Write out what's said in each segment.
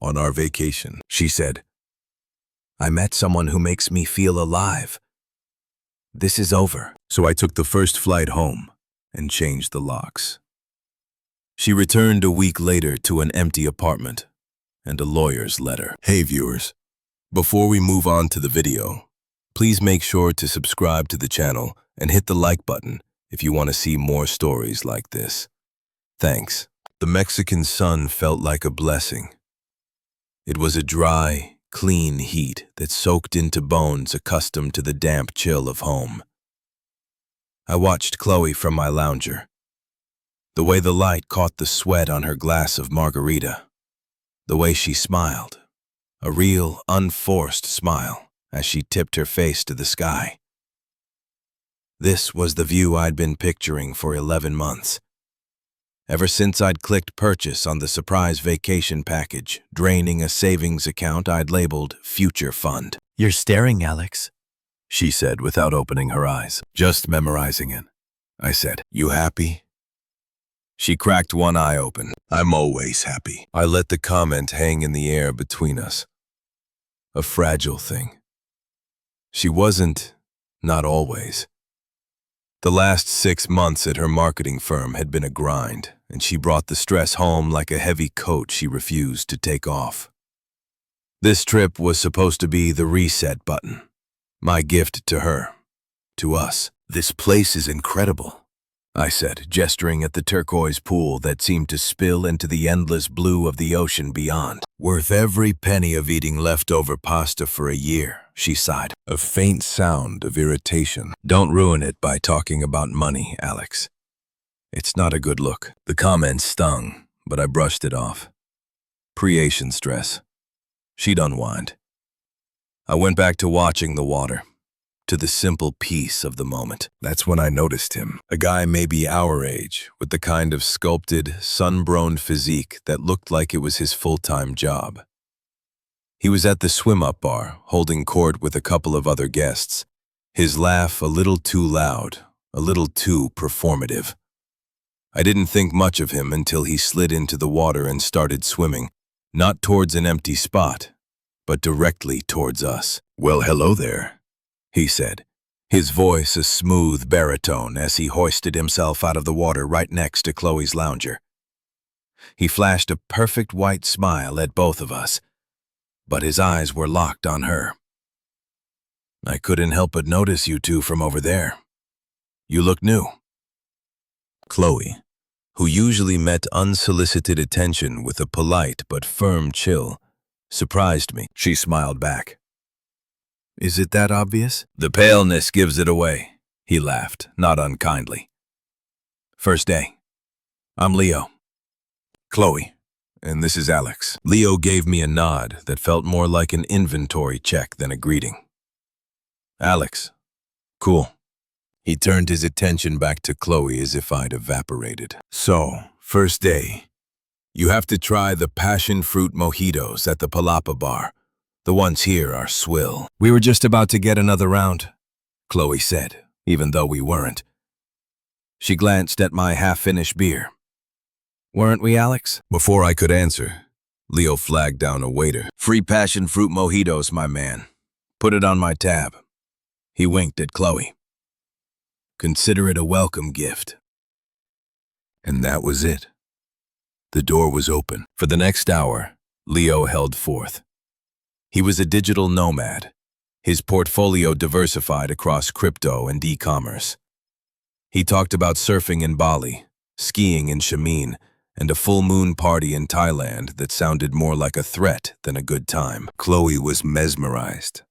On our vacation, she said, I met someone who makes me feel alive. This is over. So I took the first flight home and changed the locks. She returned a week later to an empty apartment and a lawyer's letter. Hey viewers, before we move on to the video, please make sure to subscribe to the channel and hit the like button if you want to see more stories like this. Thanks. The Mexican sun felt like a blessing. It was a dry, clean heat that soaked into bones accustomed to the damp chill of home. I watched Chloe from my lounger. The way the light caught the sweat on her glass of margarita. The way she smiled. A real, unforced smile as she tipped her face to the sky. This was the view I'd been picturing for 11 months. Ever since I'd clicked purchase on the surprise vacation package, draining a savings account I'd labeled Future Fund. You're staring, Alex, she said without opening her eyes. Just memorizing it, I said. You happy? She cracked one eye open. I'm always happy. I let the comment hang in the air between us. A fragile thing. She wasn't, not always. The last 6 months at her marketing firm had been a grind, and she brought the stress home like a heavy coat she refused to take off. This trip was supposed to be the reset button, my gift to her, to us. This place is incredible, I said, gesturing at the turquoise pool that seemed to spill into the endless blue of the ocean beyond. Worth every penny of eating leftover pasta for a year, she sighed. A faint sound of irritation. Don't ruin it by talking about money, Alex. It's not a good look. The comment stung, but I brushed it off. Pre-Asian stress. She'd unwind. I went back to watching the water, to the simple peace of the moment. That's when I noticed him. A guy maybe our age, with the kind of sculpted, sun-broned physique that looked like it was his full-time job. He was at the swim-up bar, holding court with a couple of other guests. His laugh a little too loud, a little too performative. I didn't think much of him until he slid into the water and started swimming, not towards an empty spot, but directly towards us. Well, hello there, he said, his voice a smooth baritone as he hoisted himself out of the water right next to Chloe's lounger. He flashed a perfect white smile at both of us, but his eyes were locked on her. I couldn't help but notice you two from over there. You look new. Chloe, who usually met unsolicited attention with a polite but firm chill, surprised me. She smiled back. Is it that obvious? The paleness gives it away, he laughed, not unkindly. First day. I'm Leo. Chloe. And this is Alex. Leo gave me a nod that felt more like an inventory check than a greeting. Alex. Cool. He turned his attention back to Chloe as if I'd evaporated. So, first day. You have to try the passion fruit mojitos at the Palapa bar. The ones here are swill. We were just about to get another round, Chloe said, even though we weren't. She glanced at my half-finished beer. Weren't we, Alex? Before I could answer, Leo flagged down a waiter. Free passion fruit mojitos, my man. Put it on my tab. He winked at Chloe. Consider it a welcome gift. And that was it. The door was open. For the next hour, Leo held forth. He was a digital nomad, his portfolio diversified across crypto and e-commerce. He talked about surfing in Bali, skiing in Shamin, and a full moon party in Thailand that sounded more like a threat than a good time. Chloe was mesmerized.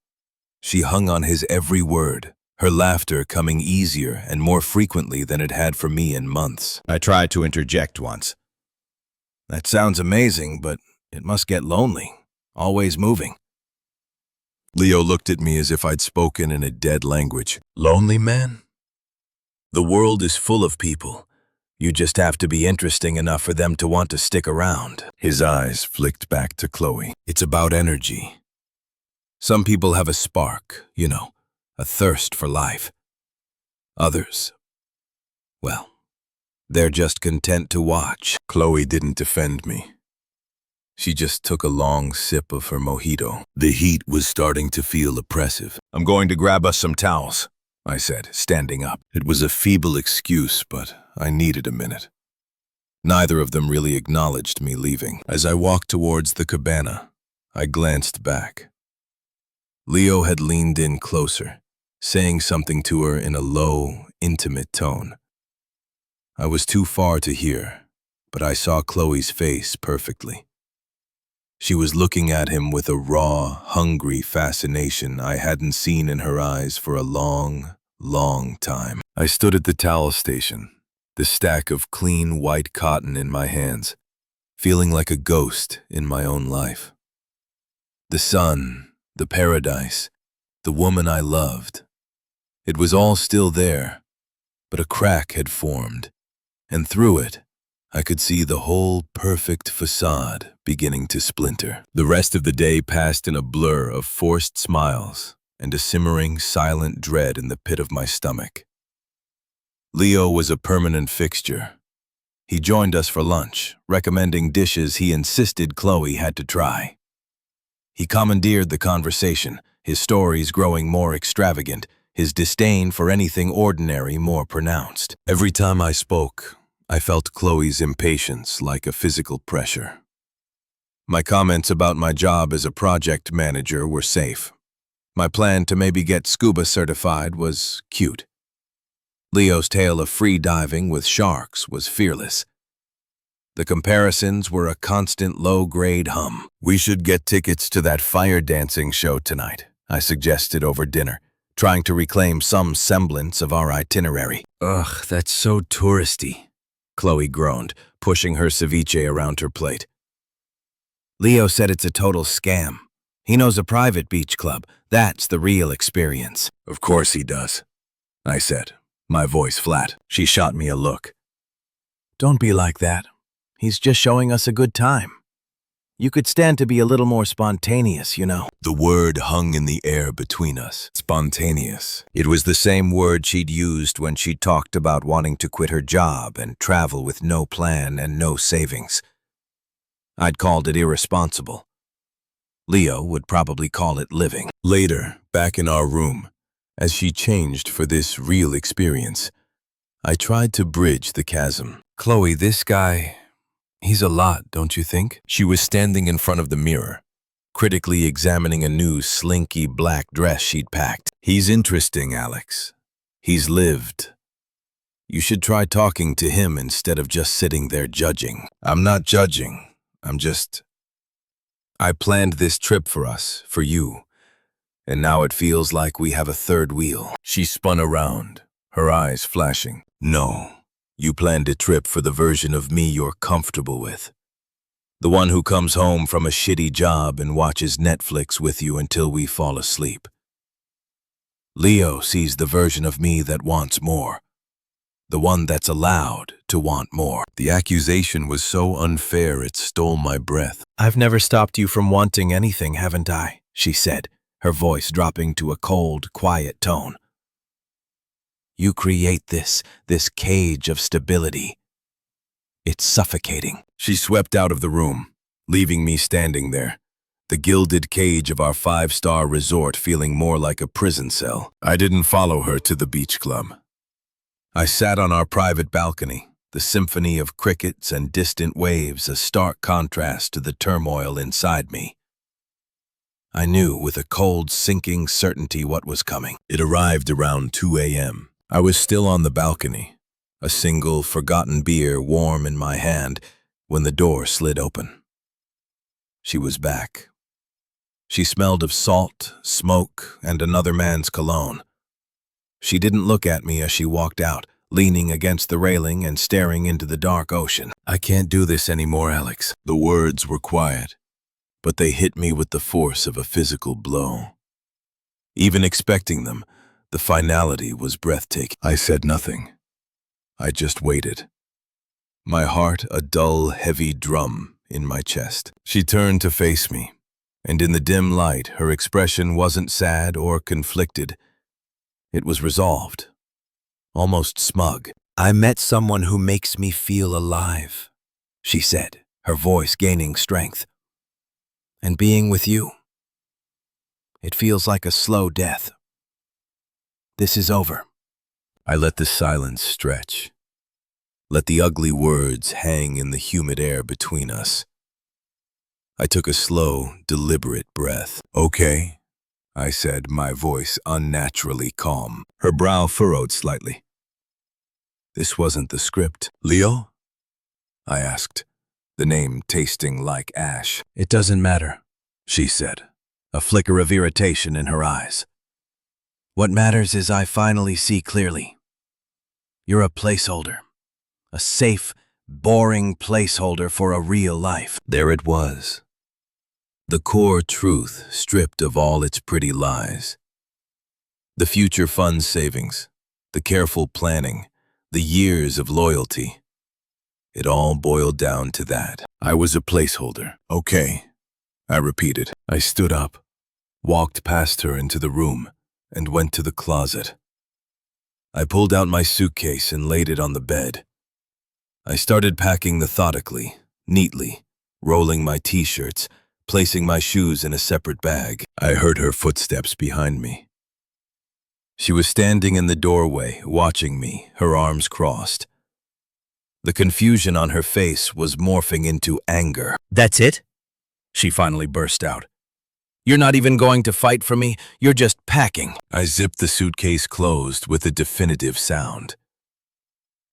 She hung on his every word, her laughter coming easier and more frequently than it had for me in months. I tried to interject once. That sounds amazing, but it must get lonely, always moving. Leo looked at me as if I'd spoken in a dead language. Lonely, man? The world is full of people. You just have to be interesting enough for them to want to stick around. His eyes flicked back to Chloe. It's about energy. Some people have a spark, you know, a thirst for life. Others, well, they're just content to watch. Chloe didn't defend me. She just took a long sip of her mojito. The heat was starting to feel oppressive. "I'm going to grab us some towels," I said, standing up. It was a feeble excuse, but I needed a minute. Neither of them really acknowledged me leaving. As I walked towards the cabana, I glanced back. Leo had leaned in closer, saying something to her in a low, intimate tone. I was too far to hear, but I saw Chloe's face perfectly. She was looking at him with a raw, hungry fascination I hadn't seen in her eyes for a long, long time. I stood at the towel station, the stack of clean white cotton in my hands, feeling like a ghost in my own life. The sun, the paradise, the woman I loved. It was all still there, but a crack had formed, and through it, I could see the whole perfect facade beginning to splinter. The rest of the day passed in a blur of forced smiles and a simmering, silent dread in the pit of my stomach. Leo was a permanent fixture. He joined us for lunch, recommending dishes he insisted Chloe had to try. He commandeered the conversation, his stories growing more extravagant, his disdain for anything ordinary more pronounced. Every time I spoke, I felt Chloe's impatience like a physical pressure. My comments about my job as a project manager were safe. My plan to maybe get scuba certified was cute. Leo's tale of free diving with sharks was fearless. The comparisons were a constant low-grade hum. "We should get tickets to that fire dancing show tonight," I suggested over dinner, trying to reclaim some semblance of our itinerary. "Ugh, that's so touristy," Chloe groaned, pushing her ceviche around her plate. "Leo said it's a total scam. He knows a private beach club. That's the real experience." "Of course he does," I said, my voice flat. She shot me a look. "Don't be like that. He's just showing us a good time. You could stand to be a little more spontaneous, you know." The word hung in the air between us. Spontaneous. It was the same word she'd used when she talked about wanting to quit her job and travel with no plan and no savings. I'd called it irresponsible. Leo would probably call it living. Later, back in our room, as she changed for this real experience, I tried to bridge the chasm. "Chloe, this guy, he's a lot, don't you think?" She was standing in front of the mirror, critically examining a new slinky black dress she'd packed. "He's interesting, Alex. He's lived. You should try talking to him instead of just sitting there judging." "I'm not judging. I planned this trip for us, for you, and now it feels like we have a third wheel." She spun around, her eyes flashing. "No. You planned a trip for the version of me you're comfortable with. The one who comes home from a shitty job and watches Netflix with you until we fall asleep. Leo sees the version of me that wants more. The one that's allowed to want more." The accusation was so unfair it stole my breath. "I've never stopped you from wanting anything, haven't I?" she said, her voice dropping to a cold, quiet tone. "You create this cage of stability. It's suffocating." She swept out of the room, leaving me standing there, the gilded cage of our 5-star resort feeling more like a prison cell. I didn't follow her to the beach club. I sat on our private balcony, the symphony of crickets and distant waves a stark contrast to the turmoil inside me. I knew with a cold, sinking certainty what was coming. It arrived around 2 a.m. I was still on the balcony, a single forgotten beer warm in my hand, when the door slid open. She was back. She smelled of salt, smoke, and another man's cologne. She didn't look at me as she walked out, leaning against the railing and staring into the dark ocean. "I can't do this anymore, Alex." The words were quiet, but they hit me with the force of a physical blow. Even expecting them, the finality was breathtaking. I said nothing. I just waited. My heart a dull, heavy drum in my chest. She turned to face me, and in the dim light, her expression wasn't sad or conflicted. It was resolved, almost smug. "I met someone who makes me feel alive," she said, her voice gaining strength. And being with you, it feels like a slow death. This is over. I let the silence stretch. Let the ugly words hang in the humid air between us. I took a slow, deliberate breath. Okay, I said, my voice unnaturally calm. Her brow furrowed slightly. This wasn't the script. Leo? I asked, the name tasting like ash. It doesn't matter, she said, a flicker of irritation in her eyes. What matters is I finally see clearly. You're a placeholder. A safe, boring placeholder for a real life. There it was. The core truth stripped of all its pretty lies. The future fund savings, the careful planning, the years of loyalty. It all boiled down to that. I was a placeholder. Okay, I repeated. I stood up, walked past her into the room, and went to the closet. I pulled out my suitcase and laid it on the bed. I started packing methodically, neatly, rolling my t-shirts, placing my shoes in a separate bag. I heard her footsteps behind me. She was standing in the doorway, watching me, her arms crossed. The confusion on her face was morphing into anger. That's it? She finally burst out. You're not even going to fight for me, you're just packing. I zipped the suitcase closed with a definitive sound.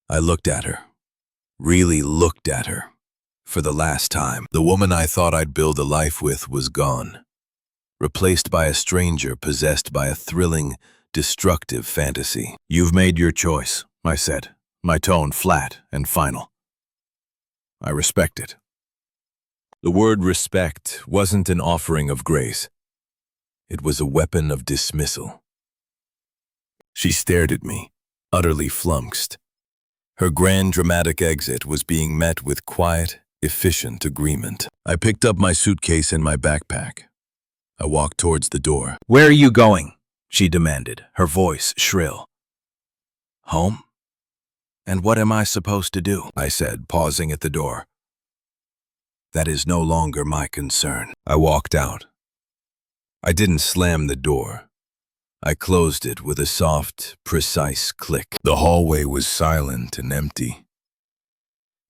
I looked at her. Really looked at her. For the last time, the woman I thought I'd build a life with was gone. Replaced by a stranger possessed by a thrilling, destructive fantasy. You've made your choice, I said, my tone flat and final. I respect it. The word respect wasn't an offering of grace. It was a weapon of dismissal. She stared at me, utterly flummoxed. Her grand dramatic exit was being met with quiet, efficient agreement. I picked up my suitcase and my backpack. I walked towards the door. Where are you going? She demanded, her voice shrill. Home? And what am I supposed to do? I said, pausing at the door. That is no longer my concern. I walked out. I didn't slam the door. I closed it with a soft, precise click. The hallway was silent and empty.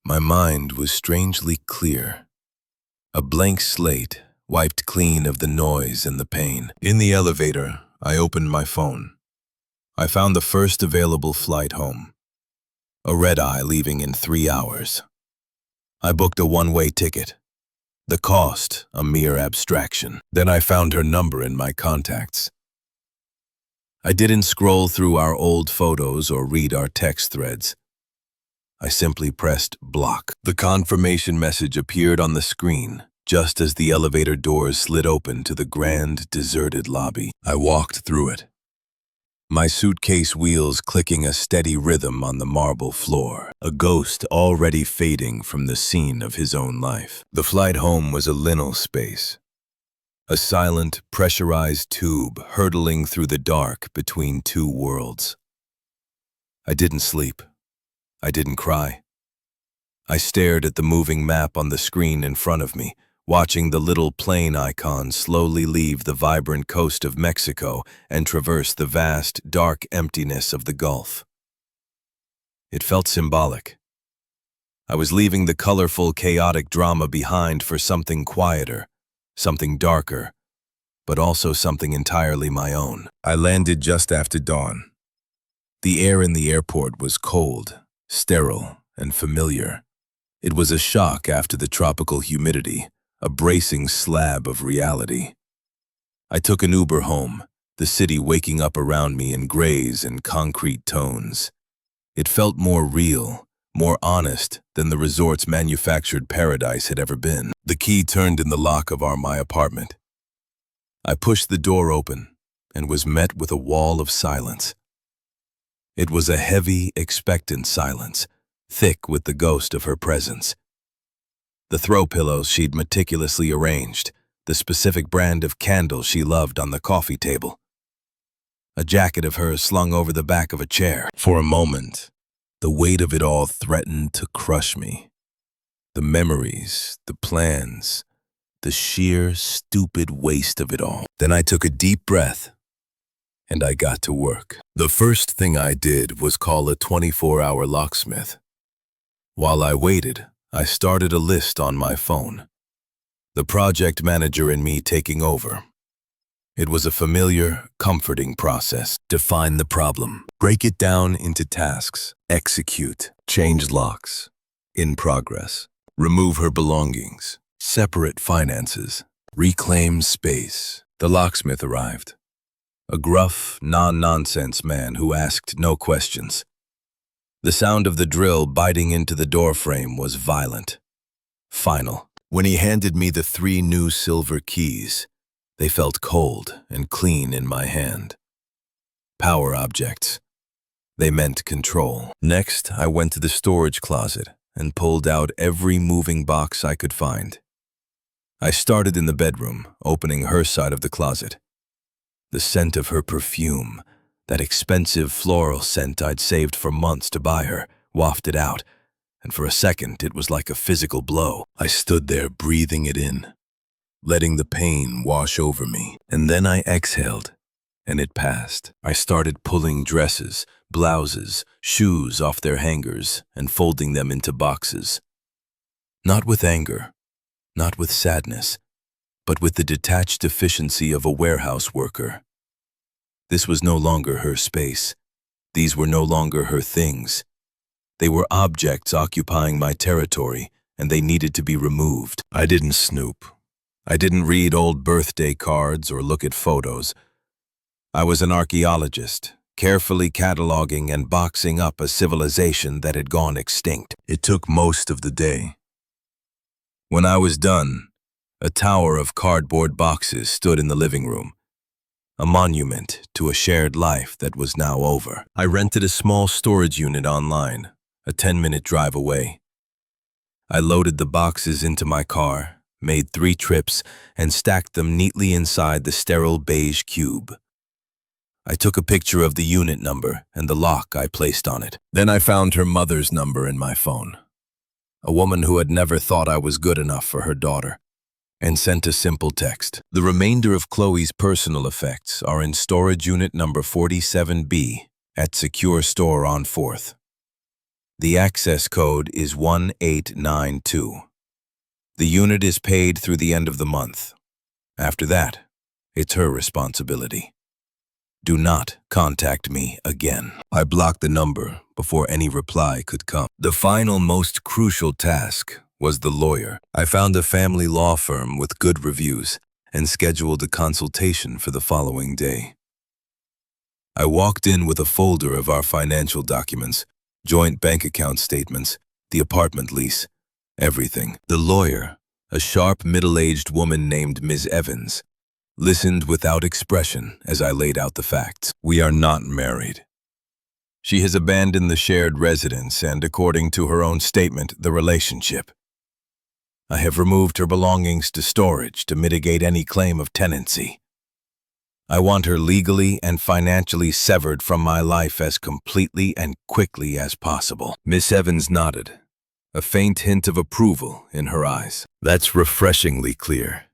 My mind was strangely clear. A blank slate, wiped clean of the noise and the pain. In the elevator, I opened my phone. I found the first available flight home. A red-eye leaving in 3 hours. I booked a one-way ticket. The cost, a mere abstraction. Then I found her number in my contacts. I didn't scroll through our old photos or read our text threads. I simply pressed block. The confirmation message appeared on the screen just as the elevator doors slid open to the grand, deserted lobby. I walked through it, my suitcase wheels clicking a steady rhythm on the marble floor, a ghost already fading from the scene of his own life. The flight home was a liminal space, a silent, pressurized tube hurtling through the dark between two worlds. I didn't sleep. I didn't cry. I stared at the moving map on the screen in front of me, watching the little plane icon slowly leave the vibrant coast of Mexico and traverse the vast, dark emptiness of the Gulf. It felt symbolic. I was leaving the colorful, chaotic drama behind for something quieter, something darker, but also something entirely my own. I landed just after dawn. The air in the airport was cold, sterile, and familiar. It was a shock after the tropical humidity, a bracing slab of reality. I took an Uber home, the city waking up around me in grays and concrete tones. It felt more real, more honest than the resort's manufactured paradise had ever been. The key turned in the lock of my apartment. I pushed the door open and was met with a wall of silence. It was a heavy, expectant silence, thick with the ghost of her presence. The throw pillows she'd meticulously arranged, the specific brand of candle she loved on the coffee table. A jacket of hers slung over the back of a chair. For a moment, the weight of it all threatened to crush me. The memories, the plans, the sheer, stupid waste of it all. Then I took a deep breath, and I got to work. The first thing I did was call a 24-hour locksmith. While I waited, I started a list on my phone, the project manager in me taking over. It was a familiar, comforting process. Define the problem. Break it down into tasks. Execute. Change locks. In progress. Remove her belongings. Separate finances. Reclaim space. The locksmith arrived. A gruff, non-nonsense man who asked no questions. The sound of the drill biting into the doorframe was violent, final. When he handed me the 3 new silver keys, they felt cold and clean in my hand. Power objects. They meant control. Next, I went to the storage closet and pulled out every moving box I could find. I started in the bedroom, opening her side of the closet. The scent of her perfume, that expensive floral scent I'd saved for months to buy her, wafted out, and for a second it was like a physical blow. I stood there breathing it in, letting the pain wash over me, and then I exhaled, and it passed. I started pulling dresses, blouses, shoes off their hangers and folding them into boxes. Not with anger, not with sadness, but with the detached efficiency of a warehouse worker. This was no longer her space. These were no longer her things. They were objects occupying my territory, and they needed to be removed. I didn't snoop. I didn't read old birthday cards or look at photos. I was an archaeologist, carefully cataloging and boxing up a civilization that had gone extinct. It took most of the day. When I was done, a tower of cardboard boxes stood in the living room, a monument to a shared life that was now over. I rented a small storage unit online, a 10-minute drive away. I loaded the boxes into my car, made 3 trips, and stacked them neatly inside the sterile beige cube. I took a picture of the unit number and the lock I placed on it. Then I found her mother's number in my phone, a woman who had never thought I was good enough for her daughter, and sent a simple text. The remainder of Chloe's personal effects are in storage unit number 47B at Secure Store on 4th. The access code is 1892. The unit is paid through the end of the month. After that, it's her responsibility. Do not contact me again. I blocked the number before any reply could come. The final, most crucial task was the lawyer. I found a family law firm with good reviews and scheduled a consultation for the following day. I walked in with a folder of our financial documents, joint bank account statements, the apartment lease, everything. The lawyer, a sharp, middle-aged woman named Ms. Evans, listened without expression as I laid out the facts. We are not married. She has abandoned the shared residence and, according to her own statement, the relationship. I have removed her belongings to storage to mitigate any claim of tenancy. I want her legally and financially severed from my life as completely and quickly as possible. Miss Evans nodded, a faint hint of approval in her eyes. That's refreshingly clear.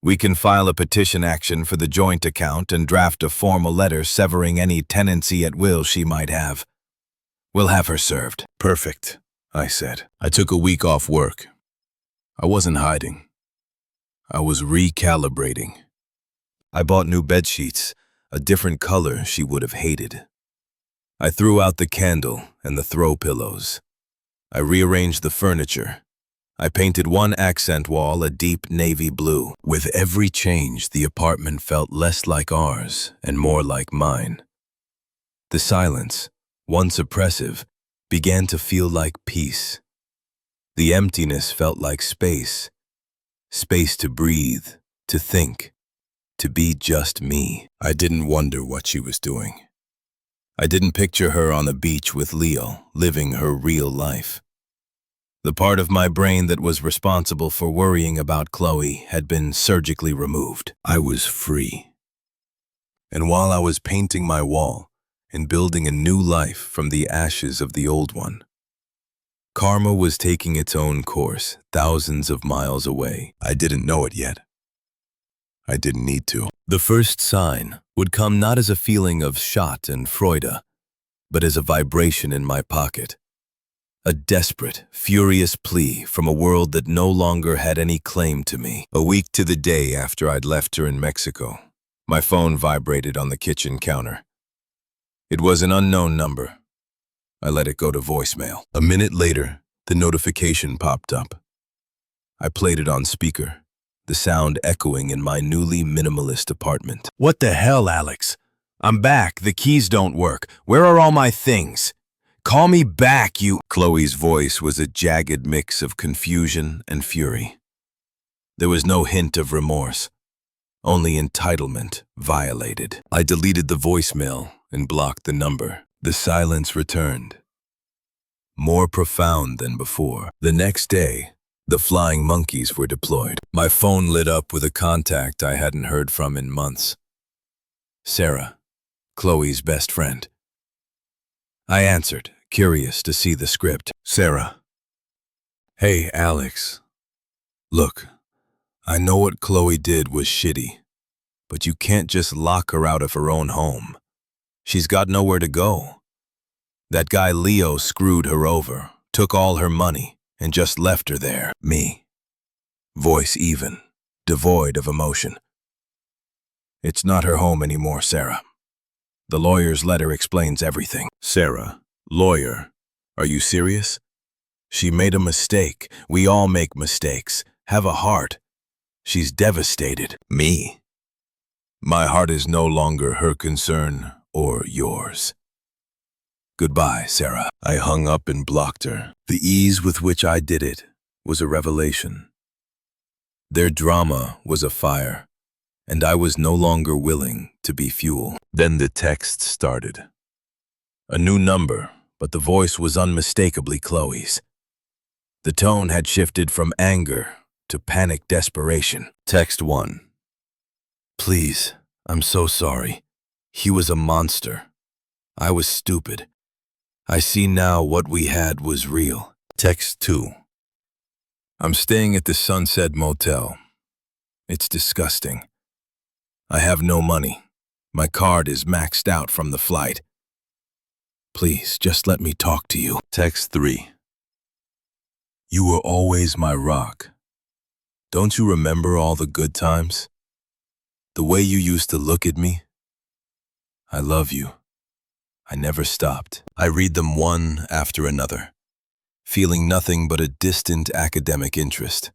We can file a petition action for the joint account and draft a formal letter severing any tenancy at will she might have. We'll have her served. Perfect, I said. I took a week off work. I wasn't hiding. I was recalibrating. I bought new bedsheets, a different color she would have hated. I threw out the candle and the throw pillows. I rearranged the furniture. I painted one accent wall a deep navy blue. With every change, the apartment felt less like ours and more like mine. The silence, once oppressive, began to feel like peace. The emptiness felt like space. Space to breathe, to think, to be just me. I didn't wonder what she was doing. I didn't picture her on the beach with Leo, living her real life. The part of my brain that was responsible for worrying about Chloe had been surgically removed. I was free. And while I was painting my wall and building a new life from the ashes of the old one, Karma was taking its own course, thousands of miles away. I didn't know it yet. I didn't need to. The first sign would come not as a feeling of Schott and Freude, but as a vibration in my pocket. A desperate, furious plea from a world that no longer had any claim to me. A week to the day after I'd left her in Mexico, my phone vibrated on the kitchen counter. It was an unknown number. I let it go to voicemail. A minute later, the notification popped up. I played it on speaker, the sound echoing in my newly minimalist apartment. "What the hell, Alex? I'm back. The keys don't work. Where are all my things? Call me back, you—" Chloe's voice was a jagged mix of confusion and fury. There was no hint of remorse, only entitlement violated. I deleted the voicemail and blocked the number. The silence returned, more profound than before. The next day, the flying monkeys were deployed. My phone lit up with a contact I hadn't heard from in months. Sarah, Chloe's best friend. I answered, curious to see the script. "Sarah. Hey, Alex. Look, I know what Chloe did was shitty, but you can't just lock her out of her own home. She's got nowhere to go. That guy Leo screwed her over, took all her money, and just left her there." Me. Voice even, devoid of emotion. "It's not her home anymore, Sarah. The lawyer's letter explains everything." "Sarah, lawyer, are you serious? She made a mistake. We all make mistakes. Have a heart. She's devastated." Me. My heart is no longer her concern or yours. Goodbye, Sarah. I hung up and blocked her. The ease with which I did it was a revelation. Their drama was a fire, and I was no longer willing to be fuel. Then the text started. A new number, but the voice was unmistakably Chloe's. The tone had shifted from anger to panic desperation. Text 1. "Please, I'm so sorry. He was a monster. I was stupid. I see now what we had was real." Text 2. "I'm staying at the Sunset Motel. It's disgusting. I have no money. My card is maxed out from the flight. Please, just let me talk to you." Text 3. "You were always my rock. Don't you remember all the good times? The way you used to look at me? I love you. I never stopped." I read them one after another, feeling nothing but a distant academic interest.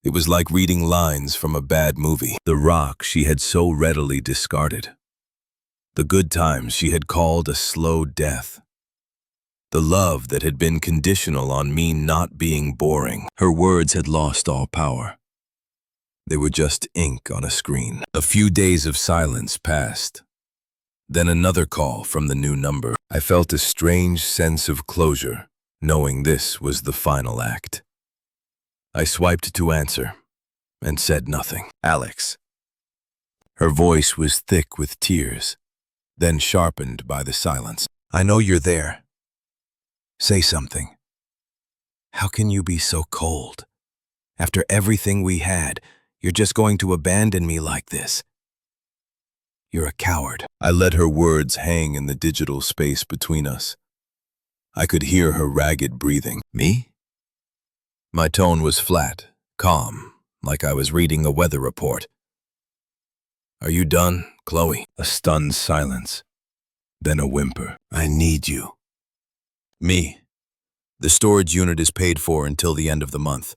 It was like reading lines from a bad movie. The rock she had so readily discarded. The good times she had called a slow death. The love that had been conditional on me not being boring. Her words had lost all power. They were just ink on a screen. A few days of silence passed. Then another call from the new number. I felt a strange sense of closure, knowing this was the final act. I swiped to answer and said nothing. "Alex." Her voice was thick with tears, then sharpened by the silence. "I know you're there. Say something. How can you be so cold? After everything we had, you're just going to abandon me like this. You're a coward." I let her words hang in the digital space between us. I could hear her ragged breathing. "Me?" My tone was flat, calm, like I was reading a weather report. "Are you done, Chloe?" A stunned silence, then a whimper. "I need you." "Me. The storage unit is paid for until the end of the month.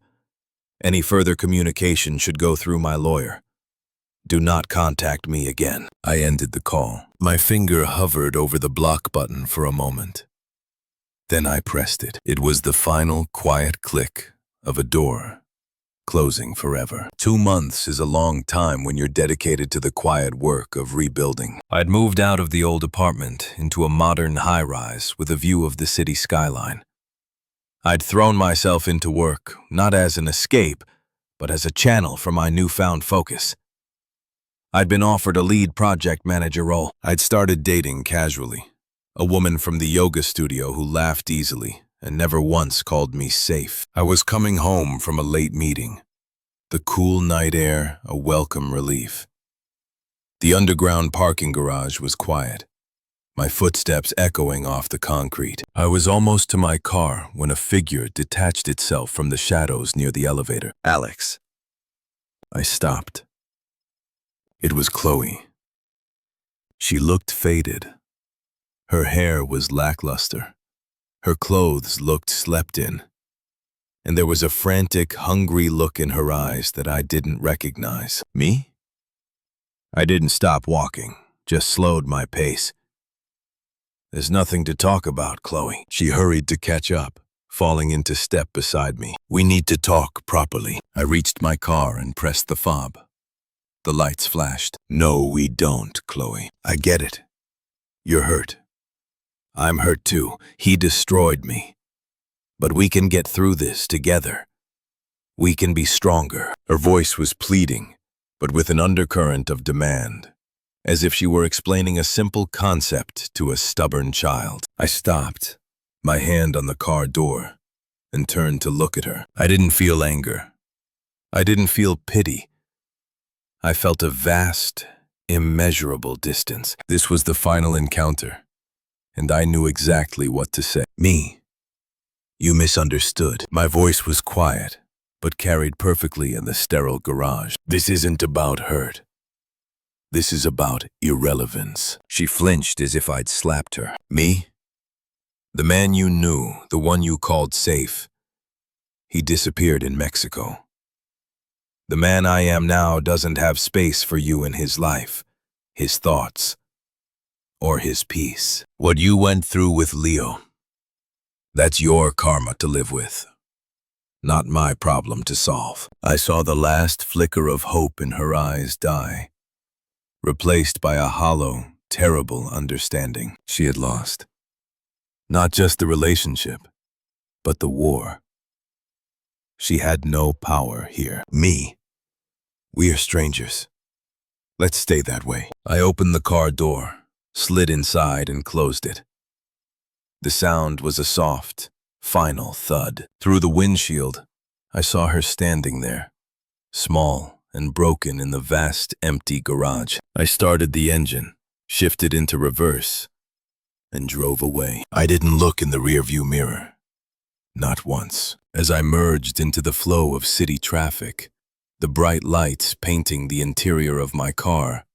Any further communication should go through my lawyer. Do not contact me again." I ended the call. My finger hovered over the block button for a moment. Then I pressed it. It was the final quiet click of a door closing forever. 2 months is a long time when you're dedicated to the quiet work of rebuilding. I'd moved out of the old apartment into a modern high-rise with a view of the city skyline. I'd thrown myself into work, not as an escape, but as a channel for my newfound focus. I'd been offered a lead project manager role. I'd started dating casually, a woman from the yoga studio who laughed easily and never once called me safe. I was coming home from a late meeting. The cool night air, a welcome relief. The underground parking garage was quiet, my footsteps echoing off the concrete. I was almost to my car when a figure detached itself from the shadows near the elevator. Alex. I stopped. It was Chloe. She looked faded. Her hair was lackluster. Her clothes looked slept in. And there was a frantic, hungry look in her eyes that I didn't recognize. Me? I didn't stop walking, just slowed my pace. There's nothing to talk about, Chloe. She hurried to catch up, falling into step beside me. We need to talk properly. I reached my car and pressed the fob. The lights flashed. No, we don't, Chloe. I get it. You're hurt. I'm hurt too. He destroyed me. But we can get through this together. We can be stronger. Her voice was pleading, but with an undercurrent of demand, as if she were explaining a simple concept to a stubborn child. I stopped, my hand on the car door, and turned to look at her. I didn't feel anger. I didn't feel pity. I felt a vast, immeasurable distance. This was the final encounter, and I knew exactly what to say. Me. You misunderstood. My voice was quiet, but carried perfectly in the sterile garage. This isn't about hurt. This is about irrelevance. She flinched as if I'd slapped her. Me? The man you knew, the one you called safe, he disappeared in Mexico. The man I am now doesn't have space for you in his life, his thoughts, or his peace. What you went through with Leo, that's your karma to live with. Not my problem to solve. I saw the last flicker of hope in her eyes die, replaced by a hollow, terrible understanding. She had lost. Not just the relationship, but the war. She had no power here. Me. We are strangers. Let's stay that way. I opened the car door, slid inside and closed it. The sound was a soft, final thud. Through the windshield, I saw her standing there, small and broken in the vast, empty garage. I started the engine, shifted into reverse, and drove away. I didn't look in the rearview mirror. Not once. As I merged into the flow of city traffic, the bright lights painting the interior of my car,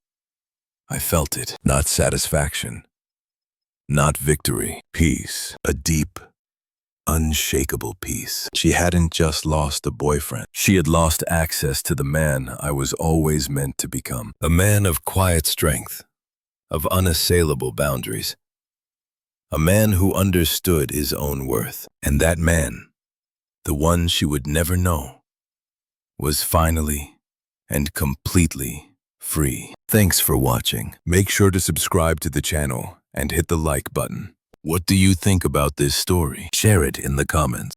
I felt it. Not satisfaction. Not victory. Peace. A deep, unshakable peace. She hadn't just lost a boyfriend. She had lost access to the man I was always meant to become. A man of quiet strength, of unassailable boundaries. A man who understood his own worth. And that man, the one she would never know, was finally and completely free. Thanks for watching. Make sure to subscribe to the channel and hit the like button. What do you think about this story? Share it in the comments.